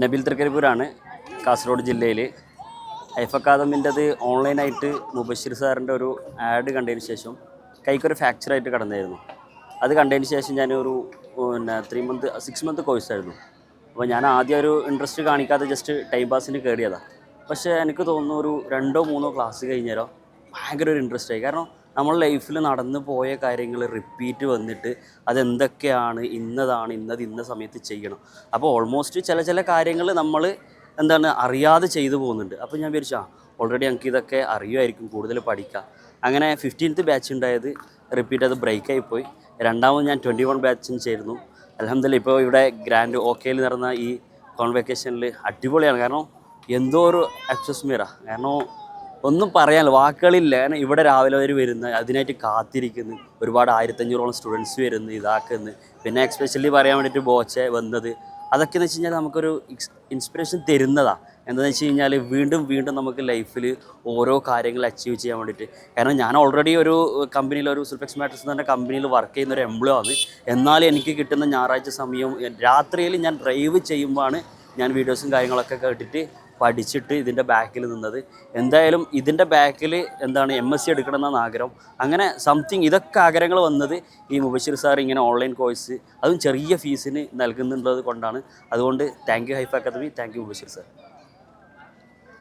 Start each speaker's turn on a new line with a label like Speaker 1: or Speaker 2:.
Speaker 1: Nabil തൃക്കരിപ്പൂരാണ്, Kasaragod ജില്ലയിൽ. ഹൈഫ് അക്കാദമിൻ്റെത് ഓൺലൈനായിട്ട് മുബഷിർ സാറിൻ്റെ ഒരു ആഡ് കണ്ടതിന് ശേഷം കൈക്കൊരു ഫ്രാക്ചറായിട്ട് കിടന്നായിരുന്നു. അത് കണ്ടതിന് ശേഷം ഞാനൊരു 6 മന്ത് കോഴ്സായിരുന്നു. അപ്പോൾ ഞാൻ ആദ്യം ഒരു ഇൻട്രസ്റ്റ് കാണിക്കാതെ ജസ്റ്റ് ടൈം പാസിന് കയറിയതാണ്. പക്ഷേ എനിക്ക് തോന്നുന്നു ഒരു 2-3 ക്ലാസ് കഴിഞ്ഞാലോ ഭയങ്കര ഒരു ഇൻട്രസ്റ്റ് ആയി. കാരണം നമ്മൾ ലൈഫിൽ നടന്നു പോയ കാര്യങ്ങൾ റിപ്പീറ്റ് വന്നിട്ട് അതെന്തൊക്കെയാണ്, ഇന്ന സമയത്ത് ചെയ്യണം. അപ്പോൾ ഓൾമോസ്റ്റ് ചില കാര്യങ്ങൾ നമ്മൾ അറിയാതെ ചെയ്തു പോകുന്നുണ്ട്. അപ്പോൾ ഞാൻ വിചാരിച്ചു ഓൾറെഡി ഞങ്ങൾക്ക് ഇതൊക്കെ അറിയുമായിരിക്കും, കൂടുതൽ പഠിക്കാം. അങ്ങനെ 15th ബാച്ച് ഉണ്ടായത് റിപ്പീറ്റ് അത് ബ്രേക്കായിപ്പോയി. രണ്ടാമത് ഞാൻ 21 ബാച്ചിന് ചേർന്നു. അൽഹംദുലില്ലാഹ് ഇപ്പോൾ ഇവിടെ ഗ്രാൻഡ് ഓക്കെയിൽ നടന്ന ഈ കോൺവെക്കേഷനിൽ അടിപൊളിയാണ്. കാരണം എന്തോ ഒരു അറ്റ്മോസ്ഫിയറാണ്. കാരണം ഒന്നും പറയാനില്ല, വാക്കുകളില്ല. കാരണം ഇവിടെ രാവിലെ വരെ വരുന്ന അതിനായിട്ട് കാത്തിരിക്കുന്നു, ഒരുപാട് 1500ഓളം സ്റ്റുഡൻസ് വരുന്നു, ഇതാക്കുന്നു. പിന്നെ എക്സ്പെഷ്യലി പറയാൻ വേണ്ടിയിട്ട് ബോച്ചെ വന്നത്, അതൊക്കെ എന്ന് വെച്ച് കഴിഞ്ഞാൽ നമുക്കൊരു ഇൻസ്പിറേഷൻ തരുന്നതാണ്. എന്താണെന്ന് വെച്ച് കഴിഞ്ഞാൽ വീണ്ടും വീണ്ടും നമുക്ക് ലൈഫിൽ ഓരോ കാര്യങ്ങൾ അച്ചീവ് ചെയ്യാൻ വേണ്ടിയിട്ട്. കാരണം ഞാൻ ഓൾറെഡി ഒരു കമ്പനിയിൽ, ഒരു സുൽഫെക്സ് മാട്രിക്സ് എന്ന് പറഞ്ഞ കമ്പനിയിൽ വർക്ക് ചെയ്യുന്ന ഒരു എംപ്ലോയി ആണ്. എന്നാലും എനിക്ക് കിട്ടുന്ന ഞായറാഴ്ച സമയം രാത്രിയിൽ ഞാൻ ഡ്രൈവ് ചെയ്യുമ്പോഴാണ് ഞാൻ വീഡിയോസും കാര്യങ്ങളൊക്കെ കേട്ടിട്ട് പഠിച്ചിട്ട് ഇതിൻ്റെ ബാക്കിൽ നിന്നത്. എന്തായാലും ഇതിൻ്റെ ബാക്കിൽ MSc എടുക്കണം എന്നാണ് ആഗ്രഹം. അങ്ങനെ സംതിങ് ഇതൊക്കെ ആഗ്രഹങ്ങൾ വന്നത് ഈ മുബഷിർ സാർ ഇങ്ങനെ ഓൺലൈൻ കോഴ്സ് അതും ചെറിയ ഫീസിന് നൽകുന്നുള്ളത് കൊണ്ടാണ്. അതുകൊണ്ട് താങ്ക് യു ഹൈഫ് academy, thank you Mubashir sir.